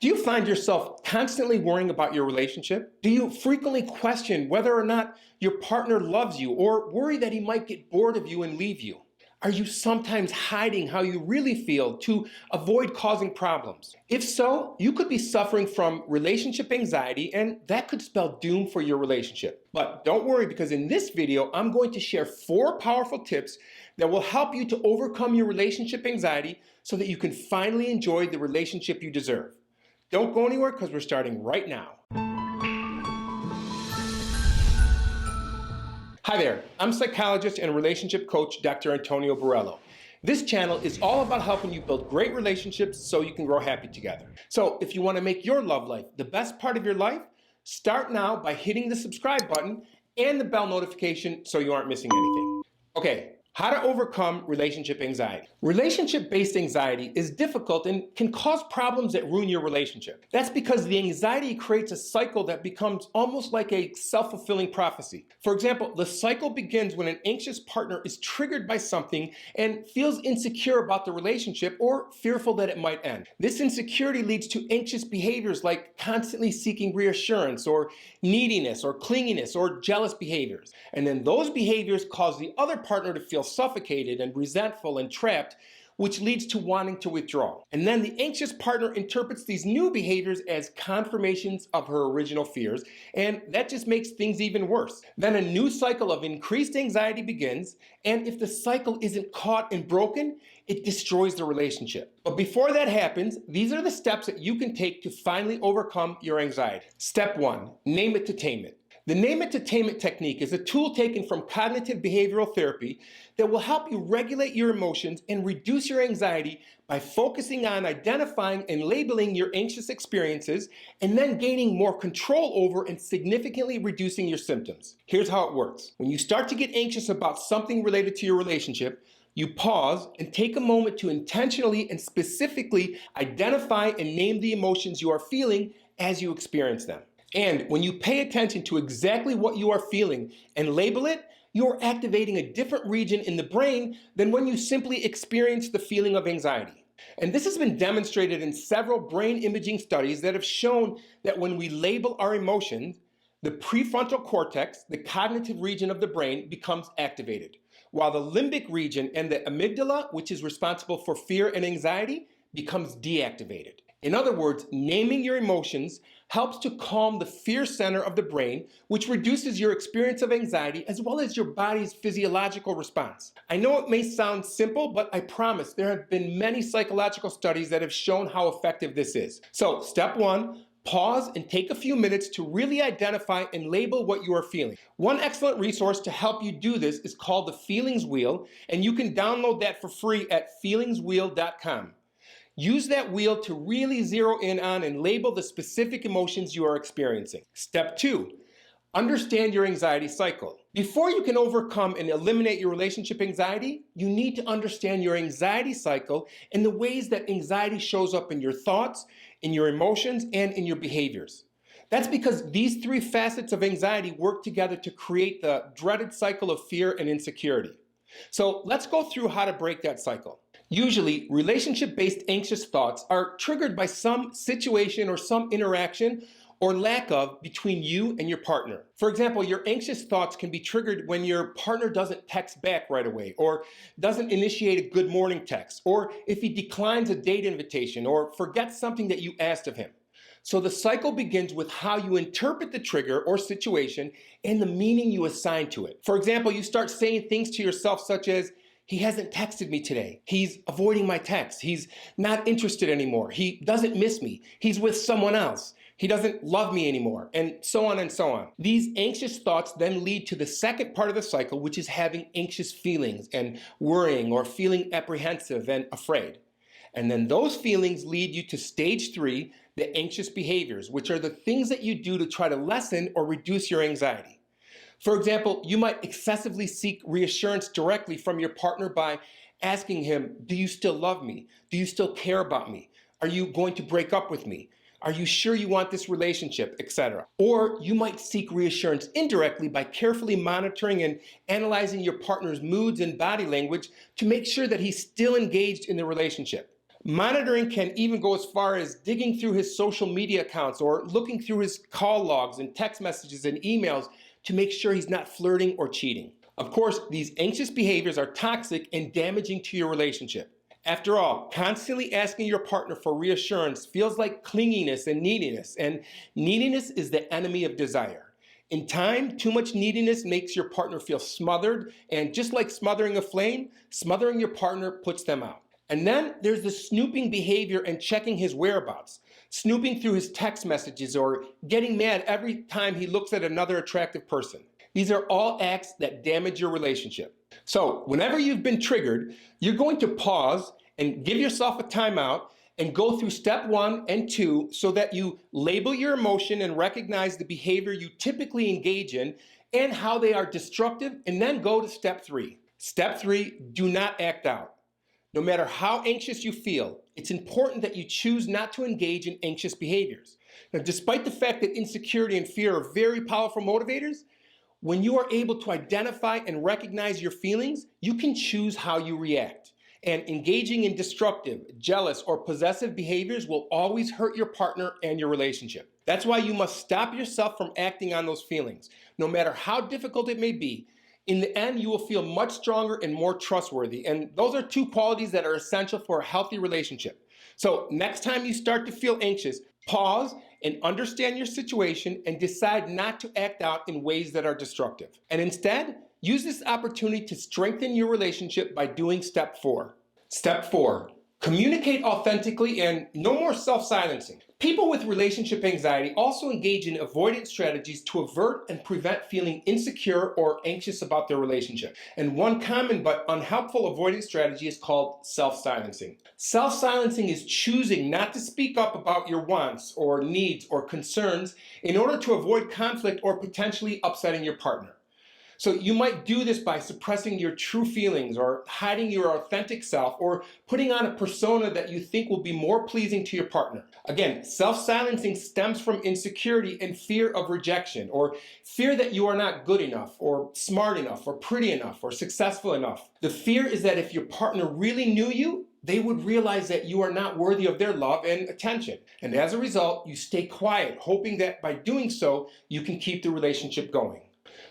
Do you find yourself constantly worrying about your relationship? Do you frequently question whether or not your partner loves you or worry that he might get bored of you and leave you? Are you sometimes hiding how you really feel to avoid causing problems? If so, you could be suffering from relationship anxiety, and that could spell doom for your relationship. But don't worry, because in this video, I'm going to share 4 powerful tips that will help you to overcome your relationship anxiety so that you can finally enjoy the relationship you deserve. Don't go anywhere, because we're starting right now. Hi there, I'm psychologist and relationship coach Dr. Antonio Borrello. This channel is all about helping you build great relationships so you can grow happy together. So if you want to make your love life the best part of your life, start now by hitting the subscribe button and the bell notification so you aren't missing anything. Okay. How to overcome relationship anxiety. Relationship-based anxiety is difficult and can cause problems that ruin your relationship. That's because the anxiety creates a cycle that becomes almost like a self-fulfilling prophecy. For example, the cycle begins when an anxious partner is triggered by something and feels insecure about the relationship or fearful that it might end. This insecurity leads to anxious behaviors like constantly seeking reassurance or neediness or clinginess or jealous behaviors. And then those behaviors cause the other partner to feel suffocated and resentful and trapped, which leads to wanting to withdraw. And then the anxious partner interprets these new behaviors as confirmations of her original fears, and that just makes things even worse. Then a new cycle of increased anxiety begins, and if the cycle isn't caught and broken, it destroys the relationship. But before that happens, these are the steps that you can take to finally overcome your anxiety. Step 1, name it to tame it. The name it to tame it technique is a tool taken from cognitive behavioral therapy that will help you regulate your emotions and reduce your anxiety by focusing on identifying and labeling your anxious experiences and then gaining more control over and significantly reducing your symptoms. Here's how it works. When you start to get anxious about something related to your relationship, you pause and take a moment to intentionally and specifically identify and name the emotions you are feeling as you experience them. And when you pay attention to exactly what you are feeling and label it, you're activating a different region in the brain than when you simply experience the feeling of anxiety. And this has been demonstrated in several brain imaging studies that have shown that when we label our emotions, the prefrontal cortex, the cognitive region of the brain, becomes activated, while the limbic region and the amygdala, which is responsible for fear and anxiety, becomes deactivated. In other words, naming your emotions helps to calm the fear center of the brain, which reduces your experience of anxiety as well as your body's physiological response. I know it may sound simple, but I promise there have been many psychological studies that have shown how effective this is. So, step 1, pause and take a few minutes to really identify and label what you are feeling. One excellent resource to help you do this is called the Feelings Wheel, and you can download that for free at feelingswheel.com. Use that wheel to really zero in on and label the specific emotions you are experiencing. Step 2, understand your anxiety cycle. Before you can overcome and eliminate your relationship anxiety, you need to understand your anxiety cycle and the ways that anxiety shows up in your thoughts, in your emotions, and in your behaviors. That's because these 3 facets of anxiety work together to create the dreaded cycle of fear and insecurity. So let's go through how to break that cycle. Usually, relationship-based anxious thoughts are triggered by some situation or some interaction or lack of between you and your partner. For example, your anxious thoughts can be triggered when your partner doesn't text back right away, or doesn't initiate a good morning text, or if he declines a date invitation, or forgets something that you asked of him. So the cycle begins with how you interpret the trigger or situation and the meaning you assign to it. For example, you start saying things to yourself such as, "He hasn't texted me today. He's avoiding my text. He's not interested anymore. He doesn't miss me. He's with someone else. He doesn't love me anymore," and so on and so on. These anxious thoughts then lead to the second part of the cycle, which is having anxious feelings and worrying or feeling apprehensive and afraid. And then those feelings lead you to stage 3, the anxious behaviors, which are the things that you do to try to lessen or reduce your anxiety. For example, you might excessively seek reassurance directly from your partner by asking him, "Do you still love me? Do you still care about me? Are you going to break up with me? Are you sure you want this relationship?" etc. Or you might seek reassurance indirectly by carefully monitoring and analyzing your partner's moods and body language to make sure that he's still engaged in the relationship. Monitoring can even go as far as digging through his social media accounts or looking through his call logs and text messages and emails to make sure he's not flirting or cheating. Of course, these anxious behaviors are toxic and damaging to your relationship. After all, constantly asking your partner for reassurance feels like clinginess and neediness, and neediness is the enemy of desire. In time, too much neediness makes your partner feel smothered, and just like smothering a flame, smothering your partner puts them out. And then there's the snooping behavior and checking his whereabouts, snooping through his text messages or getting mad every time he looks at another attractive person. These are all acts that damage your relationship. So whenever you've been triggered, you're going to pause and give yourself a timeout and go through step 1 and 2 so that you label your emotion and recognize the behavior you typically engage in and how they are destructive, and then go to step 3. Step 3, do not act out. No matter how anxious you feel, it's important that you choose not to engage in anxious behaviors. Now, despite the fact that insecurity and fear are very powerful motivators, when you are able to identify and recognize your feelings, you can choose how you react. And engaging in destructive, jealous, or possessive behaviors will always hurt your partner and your relationship. That's why you must stop yourself from acting on those feelings, no matter how difficult it may be. In the end, you will feel much stronger and more trustworthy. And those are 2 qualities that are essential for a healthy relationship. So next time you start to feel anxious, pause and understand your situation and decide not to act out in ways that are destructive. And instead, use this opportunity to strengthen your relationship by doing step 4. Step 4, communicate authentically and no more self-silencing. People with relationship anxiety also engage in avoidance strategies to avert and prevent feeling insecure or anxious about their relationship. And one common but unhelpful avoidance strategy is called self-silencing. Self-silencing is choosing not to speak up about your wants or needs or concerns in order to avoid conflict or potentially upsetting your partner. So you might do this by suppressing your true feelings or hiding your authentic self or putting on a persona that you think will be more pleasing to your partner. Again, self-silencing stems from insecurity and fear of rejection, or fear that you are not good enough or smart enough or pretty enough or successful enough. The fear is that if your partner really knew you, they would realize that you are not worthy of their love and attention. And as a result, you stay quiet, hoping that by doing so, you can keep the relationship going.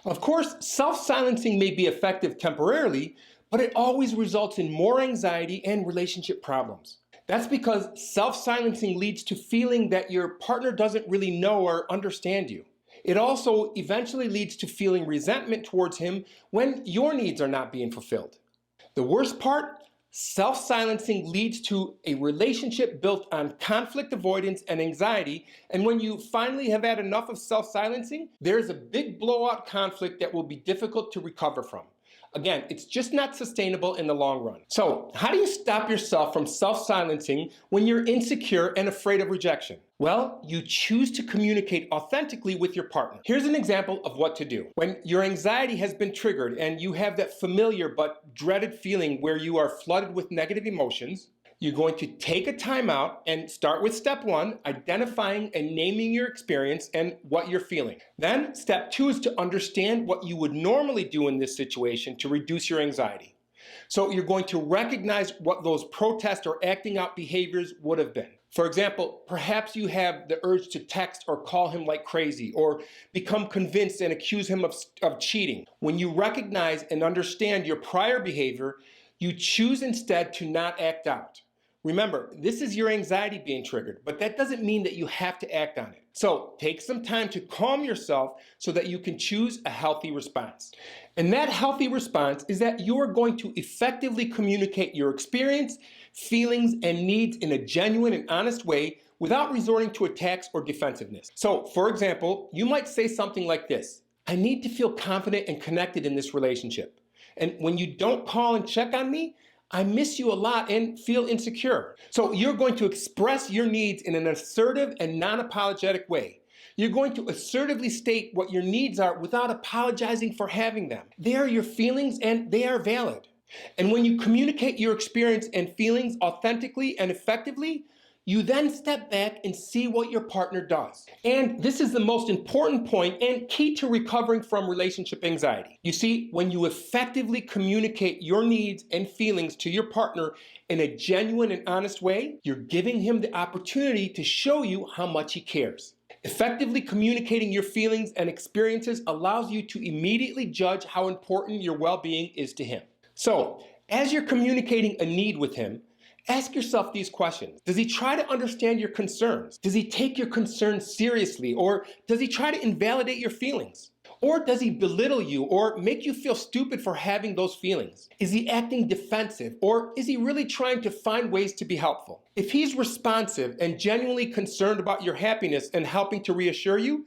Of course, self-silencing may be effective temporarily, but it always results in more anxiety and relationship problems. That's because self-silencing leads to feeling that your partner doesn't really know or understand you. It also eventually leads to feeling resentment towards him when your needs are not being fulfilled. The worst part, self-silencing leads to a relationship built on conflict avoidance and anxiety, and when you finally have had enough of self-silencing, there's a big blowout conflict that will be difficult to recover from. Again, it's just not sustainable in the long run. So, how do you stop yourself from self-silencing when you're insecure and afraid of rejection? Well, you choose to communicate authentically with your partner. Here's an example of what to do. When your anxiety has been triggered and you have that familiar but dreaded feeling where you are flooded with negative emotions, you're going to take a time out and start with step 1, identifying and naming your experience and what you're feeling. Then step 2 is to understand what you would normally do in this situation to reduce your anxiety. So you're going to recognize what those protest or acting out behaviors would have been. For example, perhaps you have the urge to text or call him like crazy, or become convinced and accuse him of cheating. When you recognize and understand your prior behavior, you choose instead to not act out. Remember, this is your anxiety being triggered, but that doesn't mean that you have to act on it. So take some time to calm yourself so that you can choose a healthy response. And that healthy response is that you are going to effectively communicate your experience, feelings, and needs in a genuine and honest way without resorting to attacks or defensiveness. So, for example, you might say something like this: I need to feel confident and connected in this relationship. And when you don't call and check on me, I miss you a lot and feel insecure. So you're going to express your needs in an assertive and non-apologetic way. You're going to assertively state what your needs are without apologizing for having them. They are your feelings and they are valid. And when you communicate your experience and feelings authentically and effectively, You then step back and see what your partner does. And this is the most important point and key to recovering from relationship anxiety. You see, when you effectively communicate your needs and feelings to your partner in a genuine and honest way, you're giving him the opportunity to show you how much he cares. Effectively communicating your feelings and experiences allows you to immediately judge how important your well-being is to him. So, as you're communicating a need with him, ask yourself these questions. Does he try to understand your concerns? Does he take your concerns seriously? Or does he try to invalidate your feelings? Or does he belittle you or make you feel stupid for having those feelings? Is he acting defensive or is he really trying to find ways to be helpful? If he's responsive and genuinely concerned about your happiness and helping to reassure you,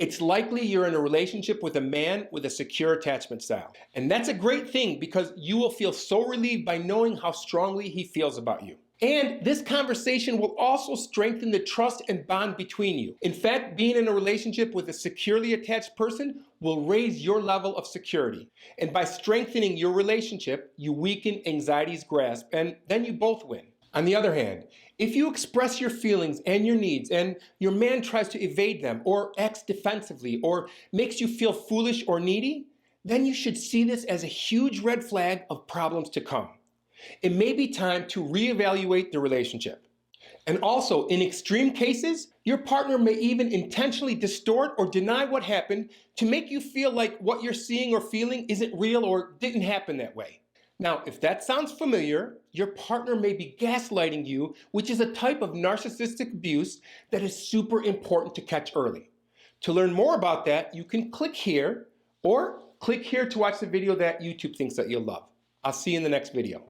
it's likely you're in a relationship with a man with a secure attachment style. And that's a great thing because you will feel so relieved by knowing how strongly he feels about you. And this conversation will also strengthen the trust and bond between you. In fact, being in a relationship with a securely attached person will raise your level of security. And by strengthening your relationship, you weaken anxiety's grasp, and then you both win. On the other hand, if you express your feelings and your needs and your man tries to evade them or acts defensively or makes you feel foolish or needy, then you should see this as a huge red flag of problems to come. It may be time to reevaluate the relationship. And also, in extreme cases, your partner may even intentionally distort or deny what happened to make you feel like what you're seeing or feeling isn't real or didn't happen that way. Now, if that sounds familiar, your partner may be gaslighting you, which is a type of narcissistic abuse that is super important to catch early. To learn more about that, you can click here or click here to watch the video that YouTube thinks that you'll love. I'll see you in the next video.